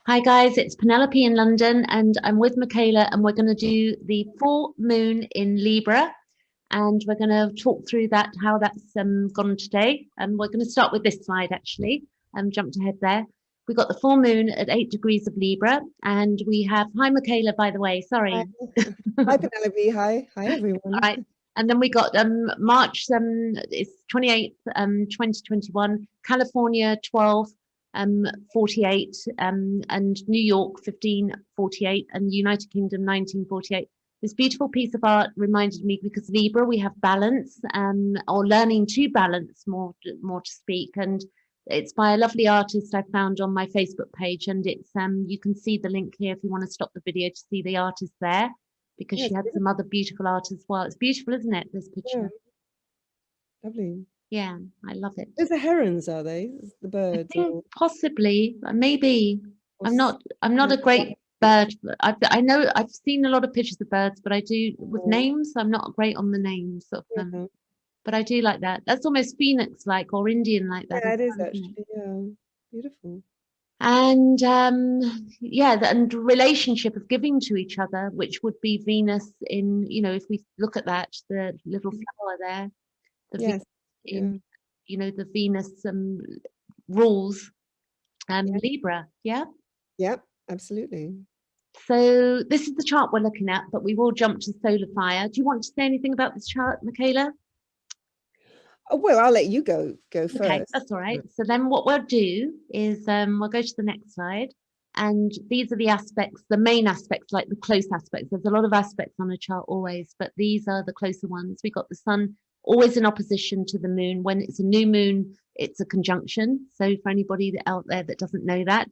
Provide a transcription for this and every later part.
Hi guys, it's Penelope in London and I'm with Michaela and we're going to do the full moon in Libra and we're going to talk through that, how that's gone today. And we're going to start with this slide actually. Jumped ahead there. We got the full moon at 8 degrees of Libra and we have, hi Michaela, by the way, Hi, sorry. hi Penelope. Hi everyone. Right. And then we got March it's 28th 2021, California 12 48 and New York 1548 and United Kingdom 1948. This beautiful piece of art reminded me, because Libra, we have balance or learning to balance more to speak, and it's by a lovely artist I found on my Facebook page, and it's you can see the link here if you want to stop the video to see the artist there, because Yeah, she had some other beautiful art as well. It's beautiful, isn't it, this yeah, picture? lovely. Yeah, I love it. Those are herons, are they? The I birds think or, possibly, maybe. or I'm not a great bird. I know I've seen a lot of pictures of birds, but I do with names. I'm not great on the names of them. yeah. But I do like that. That's almost phoenix-like or Indian-like that Yeah, as it is well, isn't it? actually. Yeah, beautiful. And yeah, and relationship of giving to each other, which would be Venus in, if we look at that, the little flower there, the Venus Yes, yeah, in, the Venus rules yeah, Libra, yeah. yeah, absolutely. So this is the chart we're looking at, but we will jump to solar fire. Do you want to say anything about this chart, Michaela? Oh, well, I'll let you go Okay, first. that's all right. So then what we'll do is we'll go to the next slide. And these are the aspects, the main aspects, like the close aspects. There's a lot of aspects on a chart always, but these are the closer ones. We got the sun always in opposition to the moon. When it's a new moon, it's a conjunction. So for anybody out there that doesn't know that,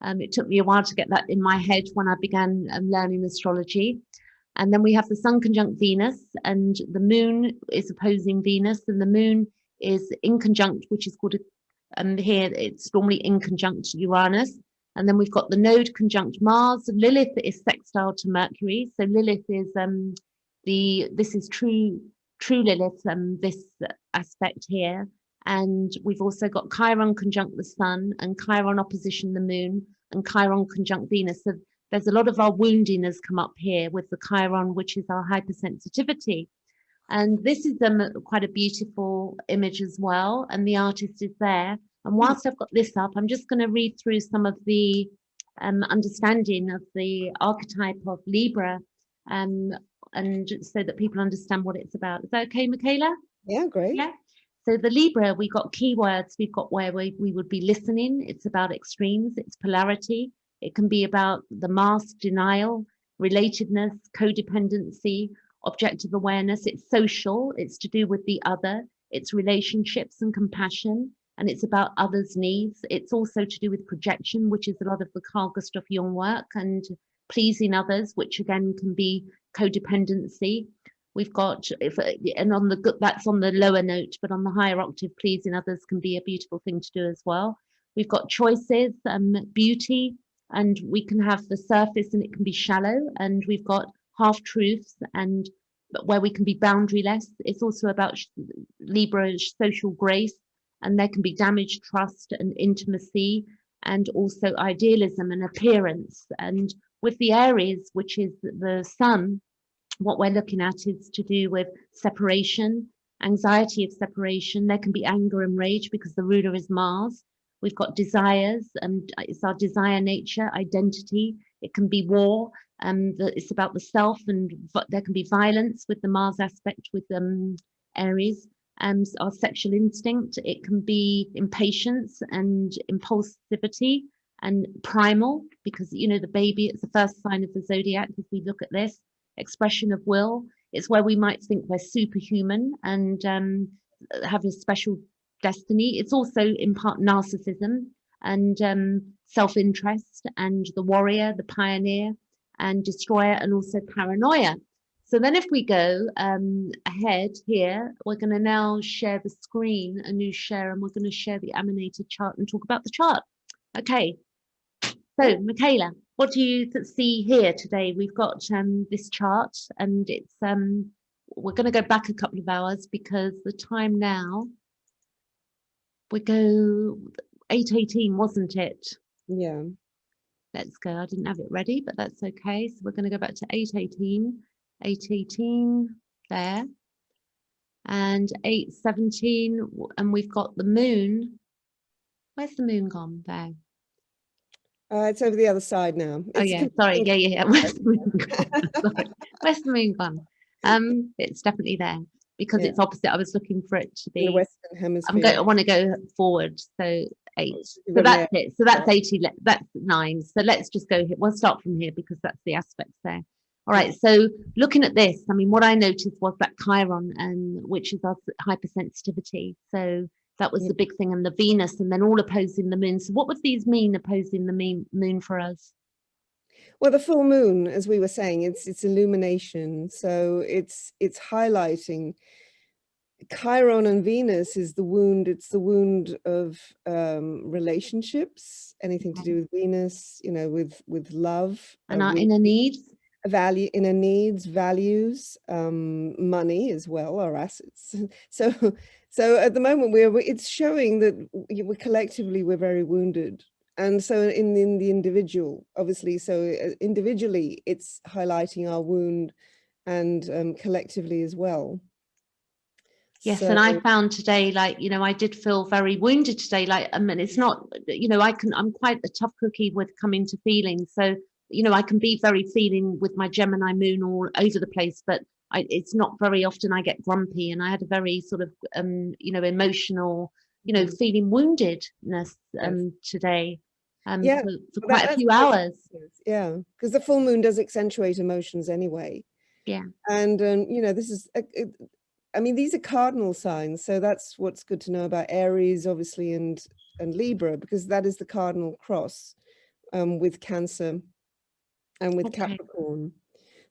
it took me a while to get that in my head when I began learning astrology. And then we have the sun conjunct Venus, and the moon is opposing Venus, and the moon is in conjunct, which is called here it's normally in conjunct Uranus. And then we've got the node conjunct Mars. Lilith is sextile to Mercury. So Lilith is this is true Lilith, this aspect here. And we've also got Chiron conjunct the sun and Chiron opposition the moon and Chiron conjunct Venus. So there's a lot of our woundiness come up here with the Chiron, which is our hypersensitivity. And this is quite a beautiful image as well. And the artist is there. And whilst I've got this up, I'm just going to read through some of the understanding of the archetype of Libra, and so that people understand what it's about. Is that okay, Michaela? Yeah, great. Yeah. So the Libra, we got keywords. We've got where we would be listening. It's about extremes. It's polarity. It can be about the mask, denial, relatedness, codependency, objective awareness. It's social. It's to do with the other. It's relationships and compassion. And it's about others' needs. It's also to do with projection, which is a lot of the Carl Jung work, and pleasing others, which again can be codependency. We've got, and on the, that's on the lower note, but on the higher octave, pleasing others can be a beautiful thing to do as well. We've got choices, beauty, and we can have the surface and it can be shallow. And we've got half truths, and where we can be boundaryless. It's also about Libra's social grace, and there can be damaged trust and intimacy, and also idealism and appearance. And with the Aries, which is the sun, what we're looking at is to do with separation, anxiety of separation. There can be anger and rage because the ruler is Mars. We've got desires, and it's our desire nature, identity. It can be war, it's about the self, and there can be violence with the Mars aspect with Aries. Our sexual instinct, it can be impatience and impulsivity and primal, because the baby, it's the first sign of the zodiac if we look at this. Expression of will, it's where we might think we're superhuman and have a special destiny. It's also in part narcissism and self-interest, and the warrior, the pioneer and destroyer, and also paranoia. So then if we go ahead here, we're going to now share the screen, a new share, and we're going to share the emanated chart and talk about the chart. Okay, so Michaela, what do you see here today? We've got this chart, and it's we're going to go back a couple of hours because the time now, we go 8:18, wasn't it? Yeah. Let's go. I didn't have it ready, but that's okay. So we're going to go back to 818, 818 there, and 817, and we've got the moon. Where's the moon gone? There. It's over the other side now. Oh yeah, sorry. Yeah. Where's the moon gone? Sorry. Where's the moon gone? It's definitely there because it's opposite. I was looking for it to be in the Western Hemisphere. I want to go forward. So 8. So that's it. So that's 80. That's 9. So let's just go here. We'll start from here because that's the aspects there. All right. So looking at this, I mean, what I noticed was that Chiron, which is our hypersensitivity. So that was the big thing, and the Venus, and then all opposing the moon. So what would these mean opposing the moon for us? Well, the full moon, as we were saying, it's illumination. So it's highlighting. Chiron and Venus is the wound. It's the wound of relationships, anything to do with Venus, you know, with love. And our inner needs. Inner needs, values, money as well, our assets. So at the moment it's showing that we're very wounded. And so in the individual, obviously, so individually it's highlighting our wound, and collectively as well. Yes, so, and I found today, like, you know, I did feel very wounded today. Like, I mean, it's not, you know, I'm quite a tough cookie with coming to feelings. So, you know, I can be very feeling with my Gemini moon all over the place, but it's not very often I get grumpy. And I had a very sort of, you know, emotional, you know, feeling woundedness today. For quite a few hours. Yeah, because the full moon does accentuate emotions anyway. Yeah. And, you know, this is, I mean, these are cardinal signs. So that's what's good to know about Aries, obviously, and Libra, because that is the cardinal cross with Cancer and with Capricorn.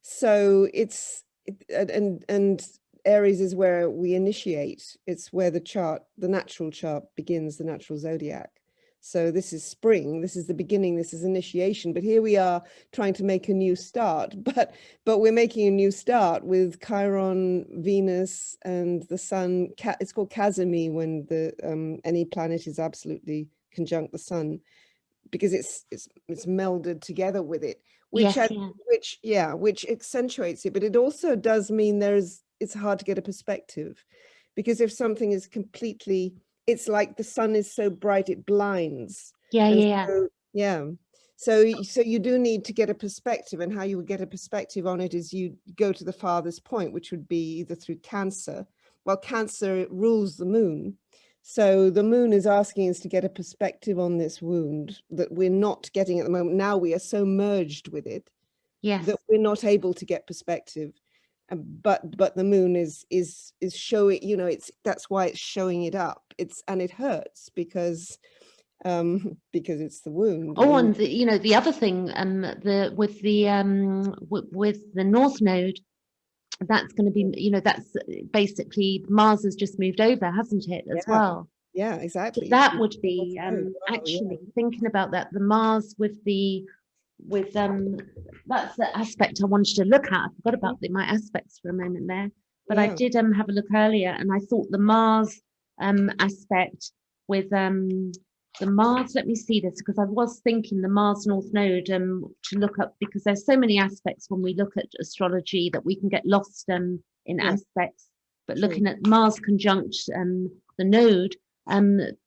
So and Aries is where we initiate. It's where the natural chart begins, the natural zodiac. So this is spring, this is the beginning, this is initiation. But here we are trying to make a new start. But we're making a new start with Chiron, Venus, and the Sun. It's called Kazami when any planet is absolutely conjunct the Sun, because it's melded together with it, which accentuates it. But it also does mean it's hard to get a perspective, because if something is completely, it's like the sun is so bright it blinds. So you do need to get a perspective, and how you would get a perspective on it is you go to the farthest point, which would be either through Cancer. Well, Cancer rules the moon, so the moon is asking us to get a perspective on this wound that we're not getting at the moment. Now we are so merged with it that we're not able to get perspective. But the moon is showing, you know, that's why it's showing it up. And it hurts because it's the wound. Oh, and you know, the other thing, with the North Node, that's going to be, you know, that's basically Mars has just moved over, hasn't it, as well? Yeah, exactly. So that would be thinking about that, the Mars that's the aspect I wanted to look at. I forgot about my aspects for a moment there, but I did have a look earlier, and I thought the Mars aspect with the Mars, let me see this, because I was thinking the Mars North Node to look up, because there's so many aspects when we look at astrology that we can get lost in aspects, but looking at Mars conjunct the node,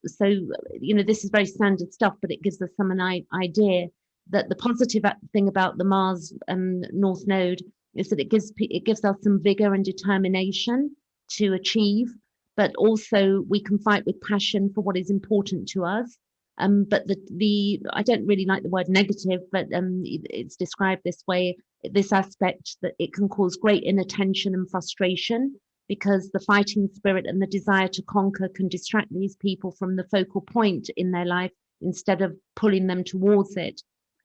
so, you know, this is very standard stuff, but it gives us some idea that the positive thing about the Mars North Node is that it gives us some vigor and determination to achieve, but also we can fight with passion for what is important to us. But I don't really like the word negative, but it's described this way, this aspect, that it can cause great inattention and frustration, because the fighting spirit and the desire to conquer can distract these people from the focal point in their life instead of pulling them towards it.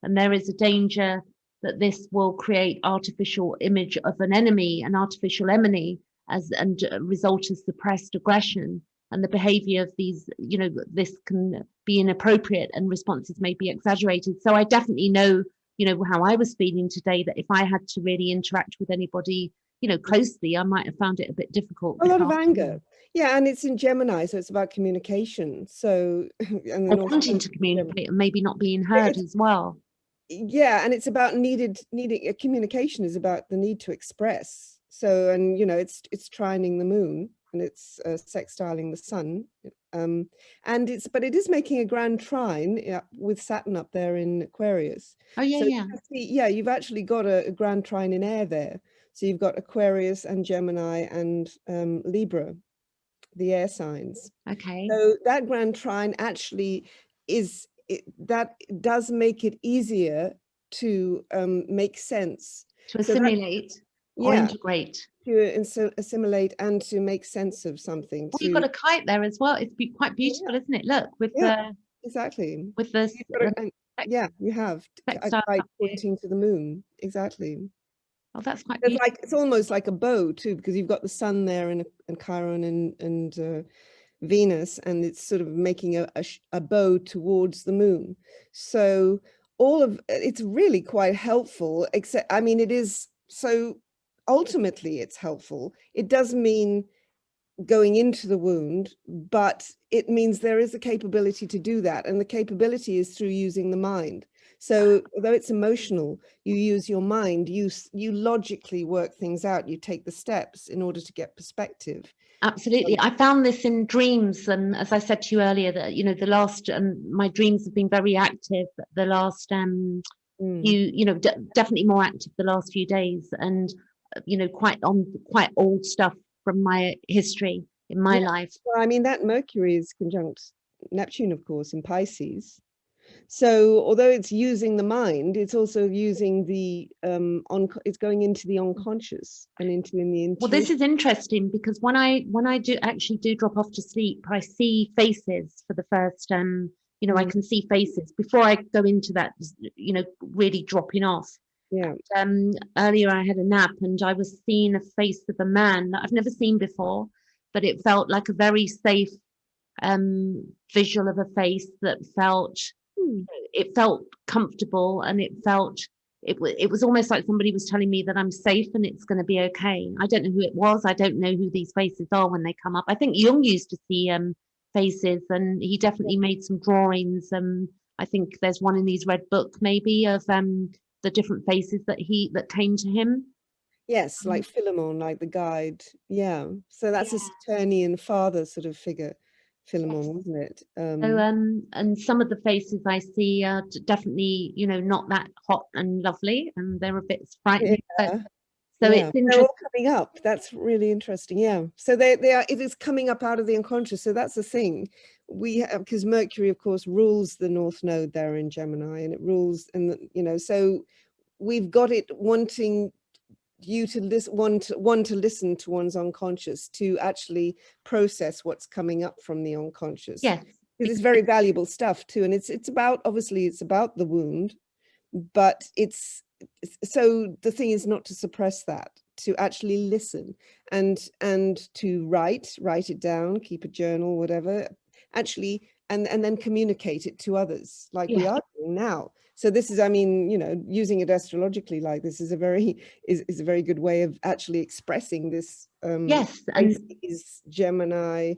And there is a danger that this will create artificial image of an enemy, an artificial enemy, and result as suppressed aggression. And the behavior of these, you know, this can be inappropriate and responses may be exaggerated. So I definitely know, you know, how I was feeling today, that if I had to really interact with anybody, you know, closely, I might have found it a bit difficult. A lot of anger. Yeah, and it's in Gemini, so it's about communication. So, and wanting to communicate and maybe not being heard as well. Yeah, and it's about needing communication is about the need to express. So, and you know, it's trining the moon, and it's sextiling the sun, and but it is making a grand trine, yeah, with Saturn up there in Aquarius. Oh yeah, So you yeah. can see, yeah, you've actually got a grand trine in air there. So you've got Aquarius and Gemini and Libra, the air signs. Okay. So that grand trine actually that does make it easier to make sense. To So that, assimilate or yeah, integrate. to assimilate and to make sense of something. Well, you've got To a kite there as well. It's quite yeah, beautiful, isn't it? Look, yeah, exactly. with the, You've got the yeah, you have a textile kite up here. pointing to the moon. Exactly. Oh, that's quite It's beautiful. like it's almost like a bow too, because you've got the sun there and Chiron and Venus, and it's sort of making a bow towards the moon. So all of it's really quite helpful, except, I mean, it is, so ultimately it's helpful. It does mean going into the wound, but it means there is a capability to do that. And the capability is through using the mind. So although it's emotional, you use your mind, you logically work things out, you take the steps in order to get perspective. Absolutely. I found this in dreams. And as I said to you earlier, that, you know, the last, my dreams have been very active the last few, you know, definitely more active the last few days. And, you know, quite old stuff from my history in my Yeah, life. well, I mean, that Mercury is conjunct Neptune, of course, in Pisces. So although it's using the mind, it's also using the it's going into the unconscious and into in the Well, this intuition. is interesting because when I do actually do drop off to sleep, I see faces for the first you know, I Mm, can see faces before I go into that, you know, really dropping off. yeah. Earlier I had a nap and I was seeing a face of a man that I've never seen before, but it felt like a very safe visual of a face that felt, Hmm. it felt comfortable, and it was almost like somebody was telling me that I'm safe and it's going to be okay. I don't know who it was. I don't know who these faces are when they come up. I think Jung used to see faces, and he definitely made some drawings. I think there's one in his red book maybe of the different faces that came to him. Yes, Um, like Philemon, like the guide. Yeah. So that's a yeah. Saturnian father sort of figure, Yes. Philemon, wasn't it? So, and some of the faces I see are definitely, you know, not that hot and lovely, and they're a bit frightening. Yeah. So Yeah, it's they're all interesting. coming up. That's really interesting. Yeah. So they are, it is coming up out of the unconscious. So that's the thing. We have, because Mercury, of course, rules the North Node there in Gemini, and it rules, and you know, so we've got it wanting you to listen, one to listen to one's unconscious, to actually process what's coming up from the unconscious. Yes, Because it's because very valuable stuff too. And it's about, obviously it's about the wound, but so the thing is not to suppress that, to actually listen, and to write it down, keep a journal, whatever, actually, and then communicate it to others like we yes, are doing now. So this is, I mean, you know, using it astrologically like this is a very is a very good way of actually expressing this yes, and Pisces Gemini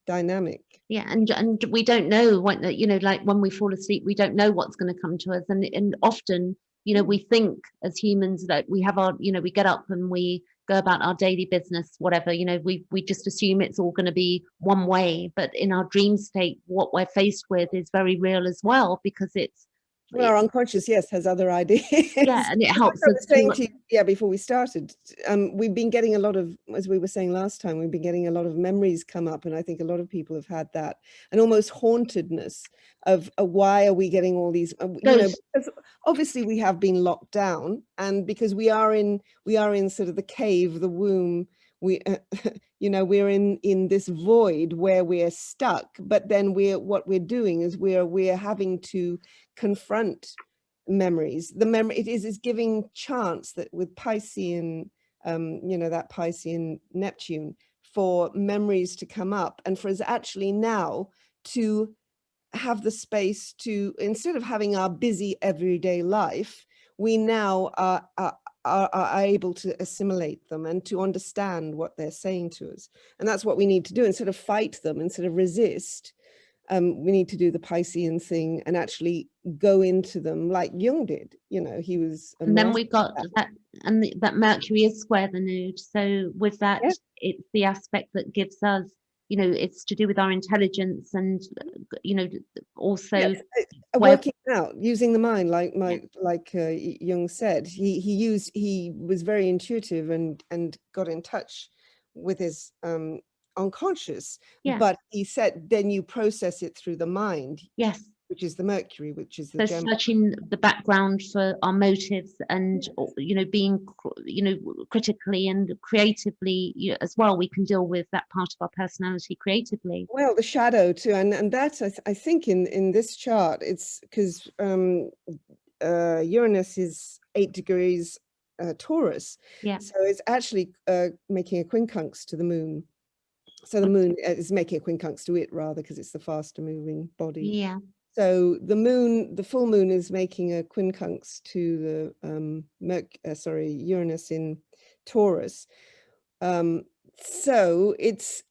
dynamic. yeah, and we don't know what, you know, like when we fall asleep, we don't know what's going to come to us, and often, you know, Mm. we think as humans that we have our, you know, we get up and we go about our daily business, whatever, you know, we just assume it's all going to be one way, but in our dream state, what we're faced with is very real as well, because Well, our unconscious, yes, has other ideas. yeah, and it Like helps I us was saying to, to you, yeah, before we started, we've been getting a lot of, as we were saying last time, we've been getting a lot of memories come up, and I think a lot of people have had that, and almost hauntedness of why are we getting all these, you know, ghost. because obviously we have been locked down, and because we are in sort of the cave, the womb, we, you know, we're in this void where we're stuck, but then what we're doing is we're having to confront memories. The memory it is giving chance that with Piscean, you know, that Piscean Neptune, for memories to come up, and for us actually now to have the space to, instead of having our busy everyday life, we now are able to assimilate them and to understand what they're saying to us. And that's what we need to do, instead of fight them, instead of resist. We need to do the Piscean thing and actually go into them like Jung did. You know, he was a And then master we've got at that, and that Mercury is square the node. So with that, that. it's the aspect that gives us, you know, it's to do with our intelligence and, you know, also Yes, where, working out using the mind, like yeah, Jung said, he was very intuitive and got in touch with his unconscious. yeah, But he said, then you process it through the mind, yes. which is the Mercury, which is the So gem. searching the background for our motives and, you know, being, you know, critically and creatively, you know, as well, we can deal with that part of our personality creatively. Well, the shadow too, and that I think in this chart, it's because Uranus is 8 degrees Taurus, Yeah. so it's actually making a quincunx to the moon. So the moon is making a quincunx to it rather, because it's the faster moving body. Yeah. So the moon, the full moon, is making a quincunx to the Uranus in Taurus. So it's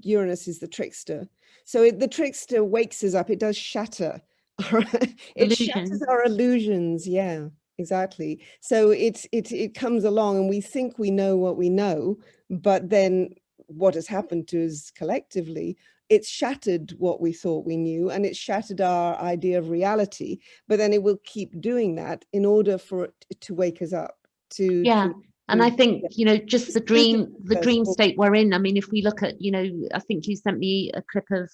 Uranus is the trickster. So the trickster wakes us up. It does shatter. It shatters Illusion. our illusions. Yeah, exactly. So it comes along, and we think we know what we know, but then what has happened to us collectively? It's shattered what we thought we knew, and it's shattered our idea of reality. But then it will keep doing that in order for it to wake us up. Yeah. And I think, Yeah, you know, just spiritual the process. dream state we're in. I mean, if we look at, you know, I think you sent me a clip of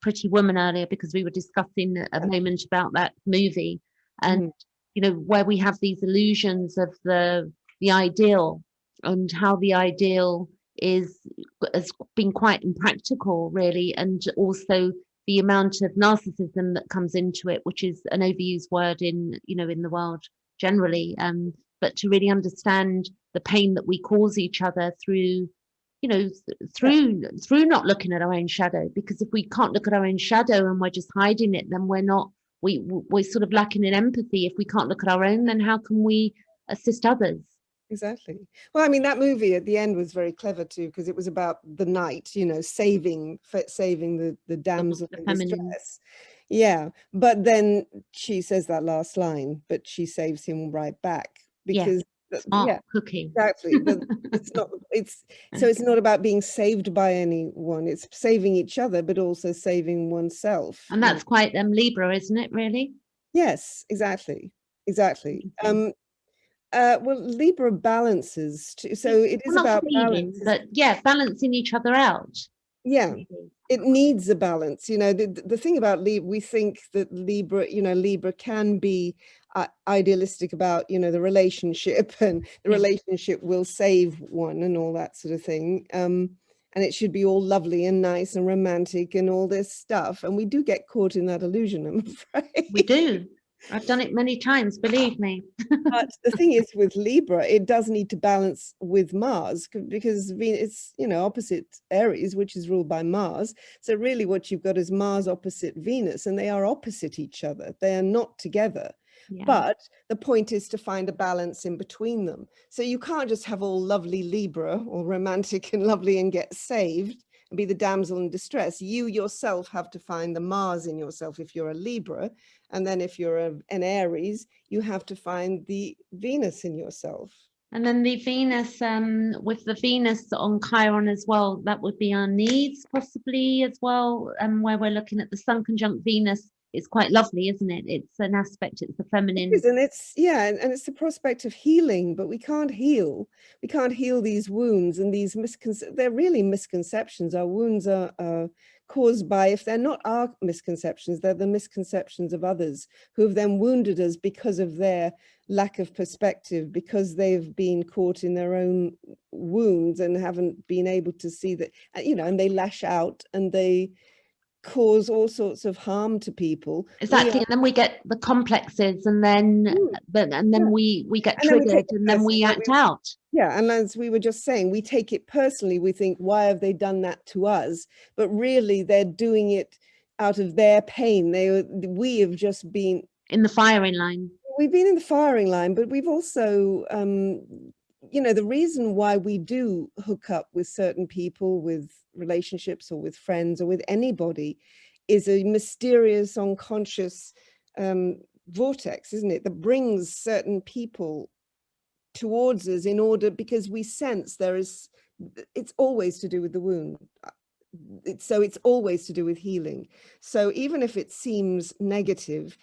Pretty Woman earlier because we were discussing a Yeah. moment about that movie, and Mhm. you know, where we have these illusions of the ideal and how the ideal is has been quite impractical, really, and also the amount of narcissism that comes into it, which is an overused word in, you know, in the world generally. But to really understand the pain that we cause each other through, you know, Yeah, through not looking at our own shadow. Because if we can't look at our own shadow and we're just hiding it, then we're sort of lacking in empathy. If we can't look at our own, then how can we assist others? exactly. Well, I mean, that movie at the end was very clever too, because it was about the knight, you know, saving the damsel The in feminine, distress. Yeah, but then she says that last line, but she saves him right back, yeah, because smart yeah, cookie. exactly. It's not, it's not about being saved by anyone, it's saving each other, but also saving oneself, And you know. that's quite Libra, isn't it, really? Yes, exactly. Exactly. Amazing. Well, Libra balances too, so it Well, is not about feeding, balance. but yeah, balancing each other out. Yeah, Really. it needs a balance. You know, the thing about Libra, we think that Libra, you know, Libra can be idealistic about, you know, the relationship, and the Yeah. relationship will save one and all that sort of thing. And it should be all lovely and nice and romantic and all this stuff. And we do get caught in that illusion, I'm We afraid. do. I've done it many times, believe me. But the thing is, with Libra, it does need to balance with Mars, because it's, you know, opposite Aries, which is ruled by Mars. So really what you've got is Mars opposite Venus, and they are opposite each other. They are not together. Yeah. But the point is to find a balance in between them. So you can't just have all lovely Libra or romantic and lovely and get saved and be the damsel in distress. You yourself have to find the Mars in yourself if you're a Libra. And then if you're an Aries, you have to find the Venus in yourself. And then the Venus, with the Venus on Chiron as well, that would be our needs possibly as well, where we're looking at the Sun conjunct Venus. It's quite lovely, isn't it? It's an aspect, it's the It feminine. is, and it's, yeah, and it's the prospect of healing, but we can't heal. We can't heal these wounds and these they're really misconceptions. Our wounds are caused by, if they're not our misconceptions, they're the misconceptions of others who have then wounded us because of their lack of perspective, because they've been caught in their own wounds and haven't been able to see that, you know, and they lash out and they cause all sorts of harm to people. We Exactly. are, And then we get the complexes and then mm, and yeah. then we get And then we take triggered it and then personally, we don't act we? out. Yeah, and as we were just saying, we take it personally. We think, why have they done that to us? But really, they're doing it out of their pain. We have just been, In the firing line. we've been in the firing line, but we've also, you know, the reason why we do hook up with certain people, with relationships or with friends or with anybody, is a mysterious unconscious vortex, isn't it, that brings certain people towards us in order, because we sense there is, it's always to do with the wound. So it's always to do with healing. So even if it seems negative,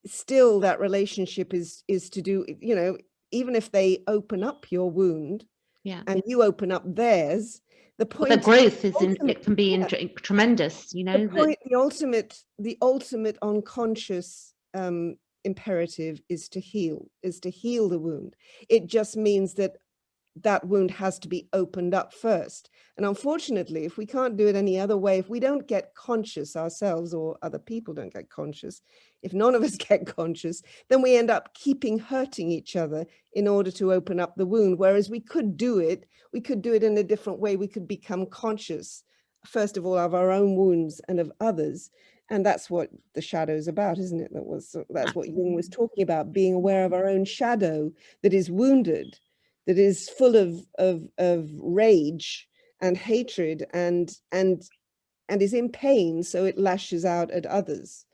still that relationship is to do, you know, even if they open up your wound, Yeah. and you open up theirs, the Well, point, the growth is it can be yeah, tremendous, you know. the point, the ultimate unconscious imperative is to heal the wound. It just means that that wound has to be opened up first. And unfortunately, if we can't do it any other way, if we don't get conscious ourselves, or other people don't get conscious, if none of us get conscious, then we end up keeping hurting each other in order to open up the wound. Whereas we could do it in a different way. We could become conscious, first of all, of our own wounds and of others. And that's what the shadow is about, isn't it? That's what Jung was talking about, being aware of our own shadow that is wounded, that is full of rage and hatred and is in pain, so it lashes out at others.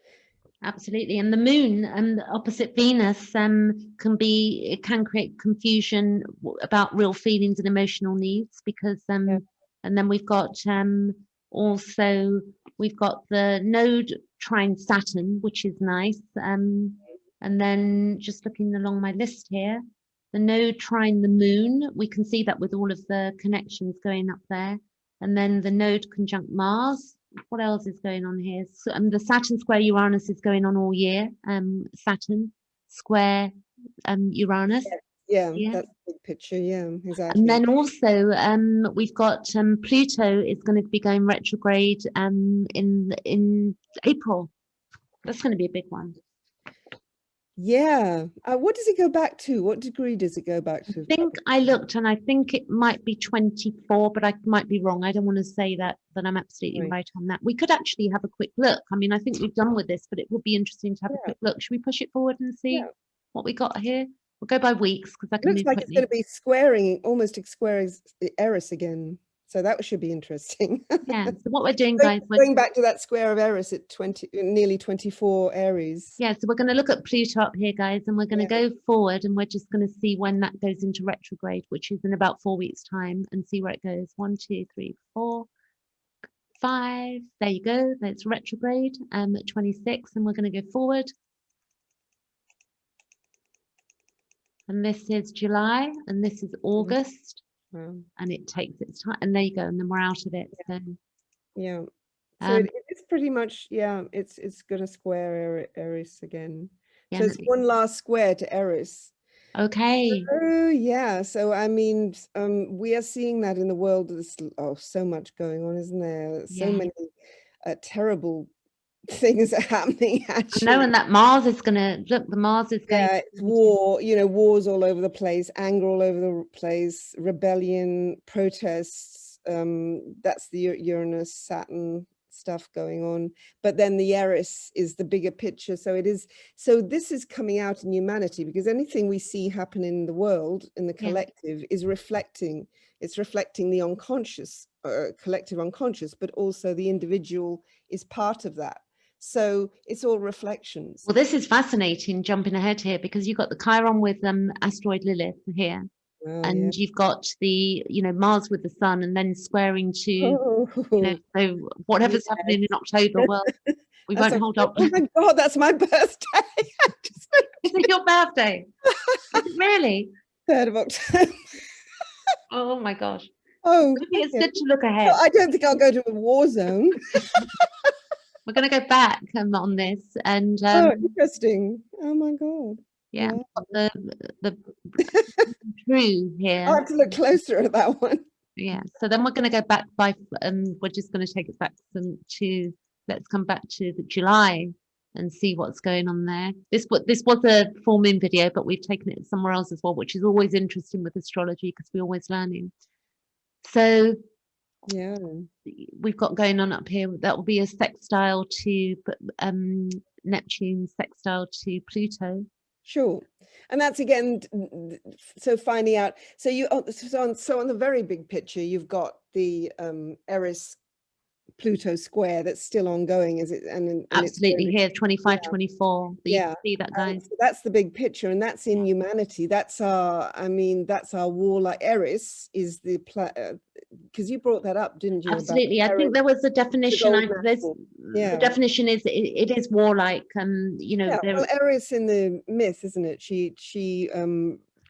Absolutely. And the moon and opposite Venus it can create confusion about real feelings and emotional needs, because Yeah. and then we've got also we've got the node trine Saturn, which is nice. And then just looking along my list here, the node trine the moon, we can see that with all of the connections going up there. And then the node conjunct Mars. What else is going on here? So, the Saturn square Uranus is going on all year. Saturn square Uranus. Yeah, Yeah. that's the big picture. Yeah, exactly. And then also we've got Pluto is going to be going retrograde in April. That's going to be a big one. Yeah. What does it go back to? What degree does it go back to? I think I looked, and I think it might be 24, but I might be wrong. I don't want to say that I'm absolutely right on that. We could actually have a quick look. I mean, I think we've done with this, but it would be interesting to have a quick look. Should we push it forward and see what we got here? We'll go by weeks, because I can Looks move like quickly. it's going to be squaring, almost squaring Eris again. So that should be interesting. Yeah. So what we're doing, guys, we're going back to that square of Eris at nearly 24 Aries. Yeah, so we're going to look at Pluto up here, guys, and we're going to go forward, and we're just going to see when that goes into retrograde, which is in about 4 weeks' time, and see where it goes. 1, 2, 3, 4, 5. There you go. That's retrograde at 26, and we're going to go forward. And this is July, and this is August, and it takes its time. And there you go, and then we're out of it. So yeah. So it's pretty much, yeah, it's going to square Eris again. So it's one last square to Eris. Okay. Oh, yeah. So, I mean, we are seeing that in the world. There's so much going on, isn't there? So many terrible things are happening, actually. No, and that Mars is going to, look, the Mars is going. Yeah, it's war, you know, wars all over the place, anger all over the place, rebellion, protests. That's the Uranus, Saturn stuff going on. But then the Eris is the bigger picture. So this is coming out in humanity, because anything we see happen in the world, in the collective, is reflecting. It's reflecting the unconscious, collective unconscious, but also the individual is part of that. So it's all reflections. Well, this is fascinating, jumping ahead here, because you've got the Chiron with asteroid Lilith here. And you've got the, Mars with the sun, and then squaring to, so whatever's happening in October, well, we won't hold up. Oh my God, that's my birthday. Is it your birthday? Is it really? 3rd of October. Oh my gosh. Oh, maybe it's good to look ahead. No, I don't think I'll go to a war zone. We're going to go back on this, and interesting. Oh my God. Yeah, the true here. I'll have to look closer at that one. Yeah, so then we're going to go back by we're just going to take it back to let's come back to the July and see what's going on there. This was a full moon video, but we've taken it somewhere else as well, which is always interesting with astrology, because we're always learning. So yeah, we've got going on up here, that will be a sextile to Neptune, sextile to Pluto. Sure. And that's again, so finding out, so you, so on the very big picture, you've got the Eris Pluto square that's still ongoing, is it? And it's Absolutely, going, here 25, yeah, 24. You yeah. can see that, guys. So that's the big picture, and that's in humanity. That's our, I mean, that's our warlike. Eris is the because you brought that up, didn't you? Absolutely. About I think Eris, there was a the definition. golden apple. The Yeah. definition is it is warlike. You know, Yeah. there Well, Eris in the myth, isn't it? She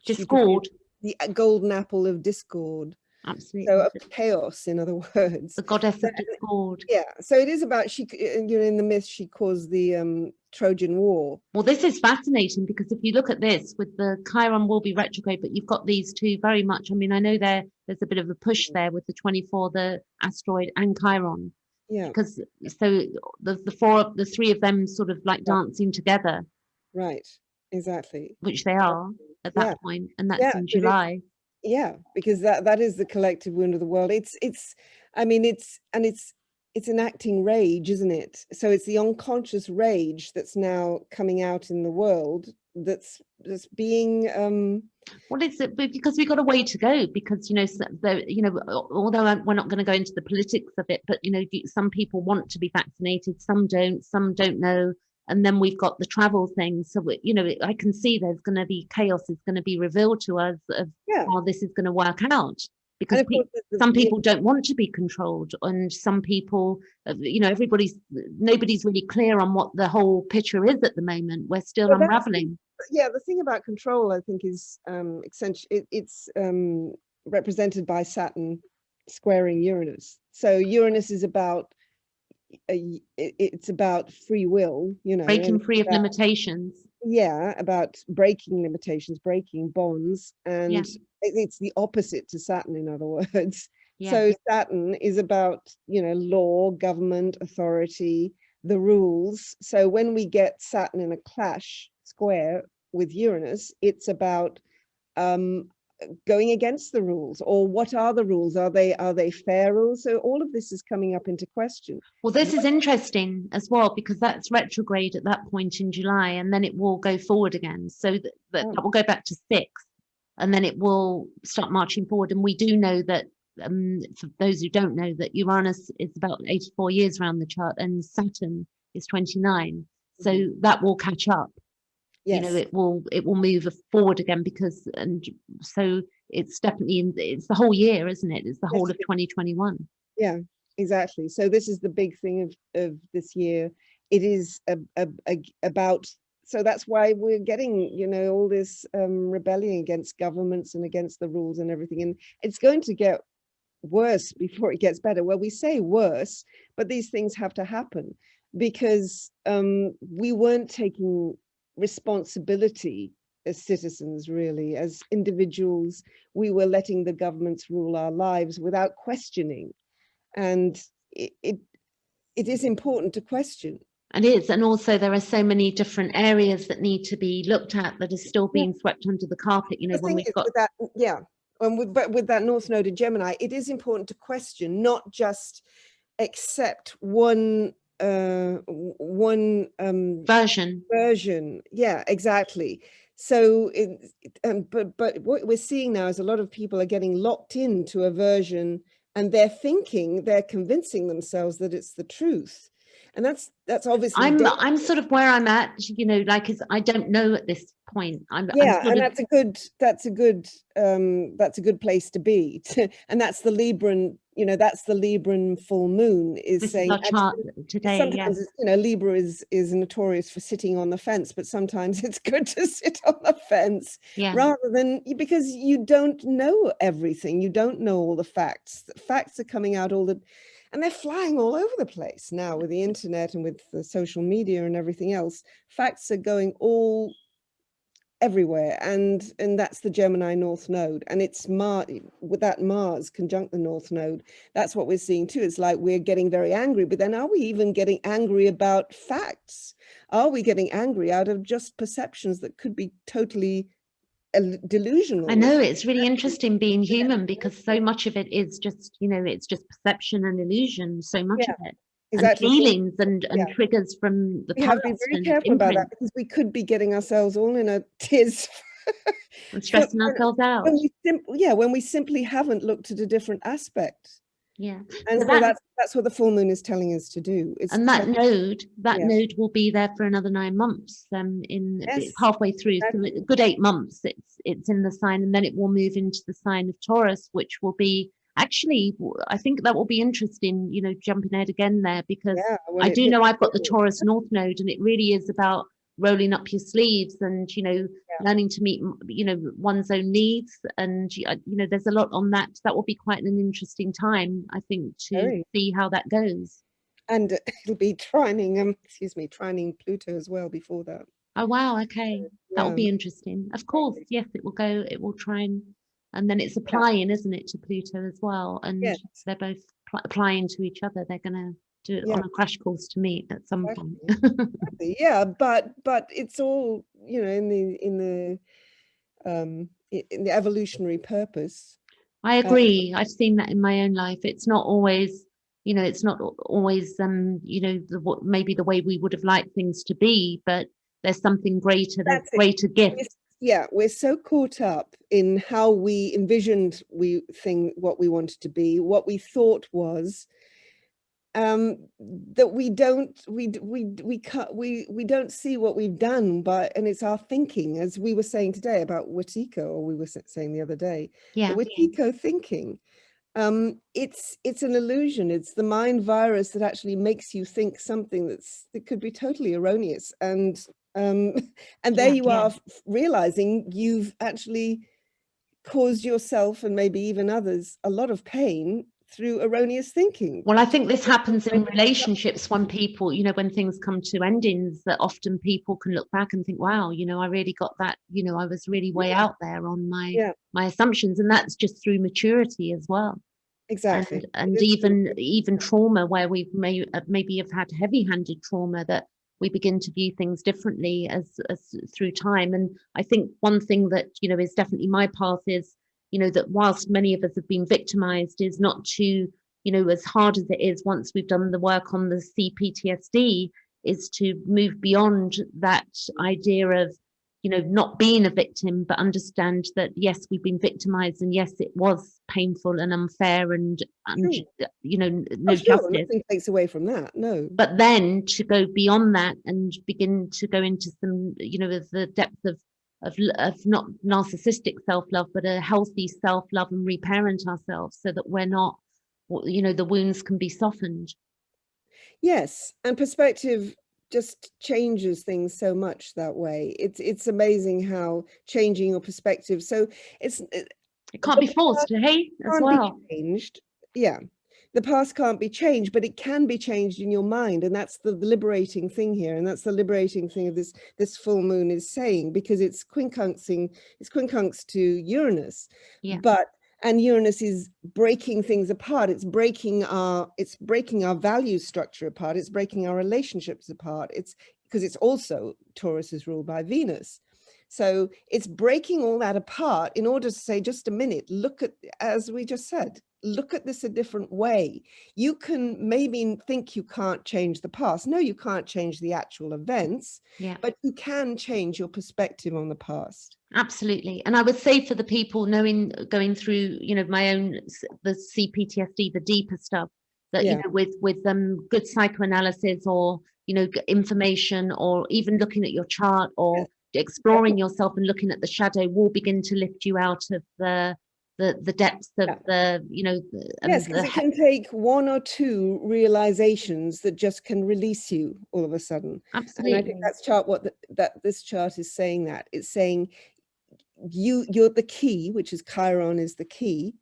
discord. produced the golden apple of discord. So Absolutely, of chaos, in other words. the goddess of discord. Yeah. So it is about, she, you know, in the myth, she caused the Trojan War. Well, this is fascinating because if you look at this, with the Chiron will be retrograde, but you've got these two very much. I mean, I know there's a bit of a push there with the 24, the asteroid and Chiron. Yeah. Because so the three of them sort of like dancing together. Right. Exactly. Which they are at that point, and that's in July. Yeah, because that is the collective wound of the world. I mean, it's enacting rage, isn't it? So it's the unconscious rage that's now coming out in the world, that's being What is it? Because we've got a way to go, because although we're not going to go into the politics of it, but some people want to be vaccinated, some don't know. And then we've got the travel thing. So, I can see there's going to be chaos is going to be revealed to us of how this is going to work out. Because some people don't want to be controlled. And some people, nobody's really clear on what the whole picture is at the moment. We're still unraveling. Yeah, the thing about control, I think, is it's represented by Saturn squaring Uranus. So Uranus is about it's about free will, breaking free of limitations. Yeah, about breaking limitations, breaking bonds, and it's the opposite to Saturn, in other words. So Saturn is about law, government, authority, the rules. So when we get Saturn in a clash square with Uranus, it's about going against the rules, or what are the rules? Are they fair rules? So all of this is coming up into question. Well, this is interesting as well, because that's retrograde at that point in July, and then it will go forward again. So that will go back to 6, and then it will start marching forward. And we do know that, for those who don't know, that Uranus is about 84 years around the chart, and Saturn is 29. So that will catch up. Yes. It will move forward again, and so it's definitely it's the whole year, isn't it? It's the whole of 2021. Yeah, exactly. So this is the big thing of this year. It is about, so that's why we're getting all this rebellion against governments and against the rules and everything, and it's going to get worse before it gets better. Well, we say worse, but these things have to happen, because we weren't taking responsibility as citizens, really, as individuals. We were letting the governments rule our lives without questioning, and it is important to question. And also there are so many different areas that need to be looked at that is still being swept under the carpet. When we've got that, but with that North Node in Gemini, it is important to question, not just accept one version. Yeah, exactly. So but what we're seeing now is a lot of people are getting locked into a version, and they're convincing themselves that it's the truth, and that's obviously I'm sort of where I'm at, like, is I don't know at this point. And that's a good place to be. And that's the Libran, that's the Libran full moon, is saying our chart today. Sometimes Libra is notorious for sitting on the fence, but sometimes it's good to sit on the fence rather than, because you don't know everything, you don't know all the facts. The facts are coming out and they're flying all over the place now with the internet and with the social media and everything else. Facts are going all everywhere, and that's the Gemini North Node, and it's with that Mars conjunct the North Node. That's what we're seeing too. It's like we're getting very angry, but then are we even getting angry about facts? Are we getting angry out of just perceptions that could be totally delusional? I know, it's really interesting being human, because so much of it is just it's just perception and illusion, so much of it. exactly. feelings and Yeah, triggers from the we have to be past very and careful about that imprints because we could be getting ourselves all in a tiz and for, stressing ourselves out. when we simply haven't looked at a different aspect. Yeah. And So so that that's what the full moon is telling us to do. It's and that yeah, node will be there for another 9 months. It's yes, halfway through, so exactly. a good 8 months. It's in the sign, and then it will move into the sign of Taurus, which will be actually. I think that will be interesting. You know, jumping ahead again there because Yeah, when I it do hits know I've got the the Taurus North node, and it really is about rolling up your sleeves and yeah, learning to meet one's own needs, and there's a lot on that. That will be quite an interesting time, I think, to very. see how that goes. And it'll be trining, trining Pluto as well before that. Oh wow, okay. That will Yeah, be interesting. Of course, yes, it will try and then it's yeah, applying, isn't it, to Pluto as well? And yes, they're both applying to each other. They're gonna do it yeah, on a crash course to meet at some point. exactly. Yeah, but it's all, in the evolutionary purpose. I Uh, agree. I've seen that in my own life. It's not always, it's not always, maybe the way we would have liked things to be, but there's something greater. There's that's it. greater gift. Yeah, we're so caught up in how we envisioned what we wanted to be, what we thought was, that we don't see what we've done, and it's our thinking, as we were saying today about Wetiko, or we were saying the other day, the Yeah. Wetiko thinking. It's an illusion. It's the mind virus that actually makes you think something that could be totally erroneous. And and there you are, realizing you've actually caused yourself and maybe even others a lot of pain through erroneous thinking. Well, I think this happens in relationships when people, when things come to endings, that often people can look back and think, wow, I really got that, I was really way out there on Yeah, my assumptions. And that's just through maturity as well. exactly. And even trauma where we've maybe have had heavy-handed trauma, that we begin to view things differently as through time. And I think one thing that is definitely my path is that whilst many of us have been victimized, is not to as hard as it is, once we've done the work on the CPTSD, is to move beyond that idea of not being a victim, but understand that yes, we've been victimized, and yes, it was painful and unfair and no Sure, justice. nothing takes away from that. No. But then to go beyond that and begin to go into some the depth of not narcissistic self-love, but a healthy self-love, and reparent ourselves so that we're not, the wounds can be softened. Yes, and perspective just changes things so much that way. It's amazing how changing your perspective. So it can't be forced, hey, as well. Be changed. Yeah, the past can't be changed, but it can be changed in your mind, and that's the liberating thing here, and that's the liberating thing of this full moon is saying, because it's quincunx to Uranus, and Uranus is breaking things apart. It's breaking our value structure apart. It's breaking our relationships apart. It's because it's also, Taurus is ruled by Venus. So it's breaking all that apart in order to say, just a minute, look at, as we just said, look at this a different way. You can maybe think you can't change the past. No, you can't change the actual events, but you can change your perspective on the past. Absolutely. And I would say for the people going through, my own, the CPTSD, the deeper stuff, that, with good psychoanalysis, or, information, or even looking at your chart, or exploring yourself and looking at the shadow, will begin to lift you out of the depths of the, yes, because it can take one or two realizations that just can release you all of a sudden. Absolutely. And I think that's this chart is saying. That it's saying you're the key, which is Chiron is the key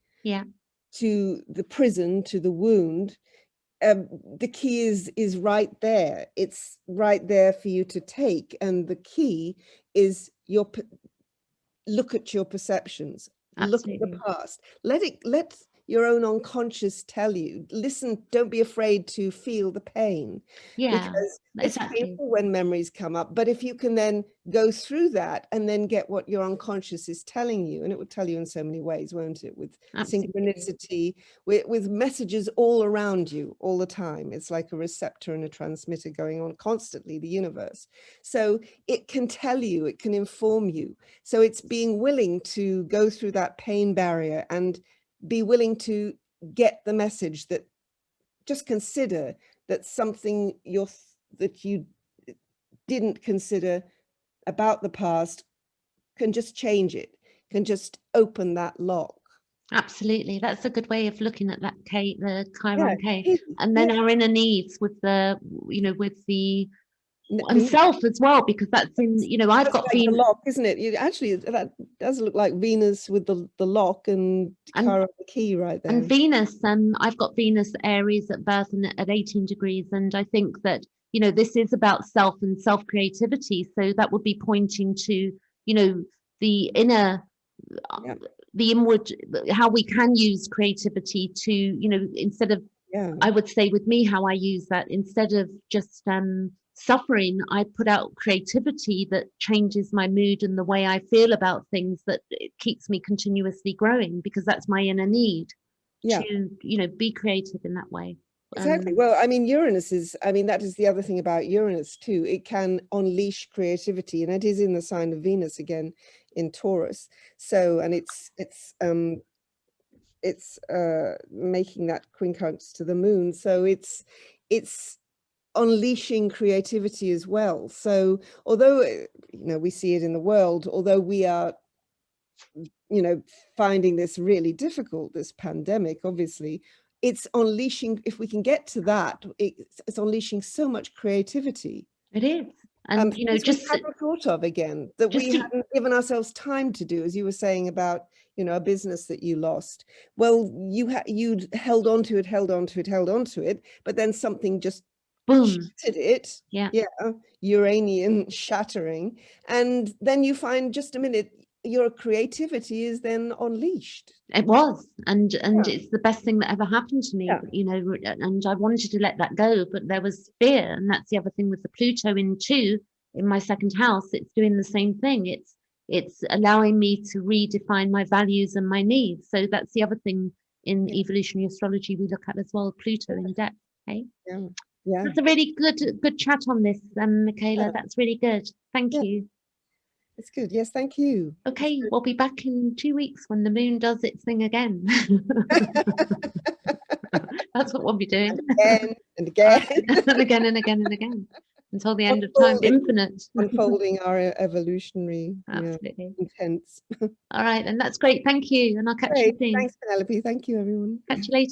to the prison, to the wound. The key is right there. It's right there for you to take, and the key is look at your perceptions. Absolutely. Look at the past. Let your own unconscious tell you. Listen, don't be afraid to feel the pain, because it's painful when memories come up. But if you can then go through that and then get what your unconscious is telling you, and it will tell you in so many ways, won't it? With synchronicity, with messages all around you all the time. It's like a receptor and a transmitter going on constantly, the universe. So it can tell you, it can inform you. So it's being willing to go through that pain barrier and be willing to get the message that just consider that something that you didn't consider about the past can just change it, can just open that lock. Absolutely, that's a good way of looking at that K, the Chiron K, and then our inner needs with the, you know, with the self as well, because that's in, you know, I've got like the lock, isn't it? Actually, that does look like Venus with the lock and Chiron the key right there. And Venus, I've got Venus Aries at birth and at 18 degrees, and I think that, you know, this is about self and self creativity. So that would be pointing to, you know, the inner. The inward, how we can use creativity to, you know, instead of, I would say with me, how I use that, instead of just suffering, I put out creativity that changes my mood and the way I feel about things, that it keeps me continuously growing, because that's my inner need to, you know, be creative in that way. Exactly. Well, I mean, Uranus is, I mean, that is the other thing about Uranus too. It can unleash creativity, and it is in the sign of Venus again in Taurus. So, and it's making that quincunx to the moon. So it's unleashing creativity as well. So although, you know, we see it in the world, although we are, you know, finding this really difficult, this pandemic, obviously, it's unleashing, if we can get to that, it's unleashing so much creativity. It is. And, you know, just we hadn't thought of again, that we hadn't given ourselves time to do, as you were saying about, you know, a business that you lost. Well, you'd held on to it, but then something just shattered it. Yeah. Uranian shattering. And then you find, just a minute, your creativity is then unleashed. It was, and it's the best thing that ever happened to me, you know, and I wanted to let that go, but there was fear. And that's the other thing with the Pluto in 2 in my second house. It's doing the same thing. It's allowing me to redefine my values and my needs. So that's the other thing in evolutionary astrology we look at as well, Pluto in depth. Okay. That's a really good chat on this, Michaela. That's really good. Thank you. It's good. Yes, thank you. Okay, we'll be back in 2 weeks when the moon does its thing again. That's what we'll be doing. And again and again and again and again until the end of time, infinite. Unfolding our evolutionary intents. All right, and that's great. Thank you, and I'll catch you soon. Thanks, Penelope. Thank you, everyone. Catch you later.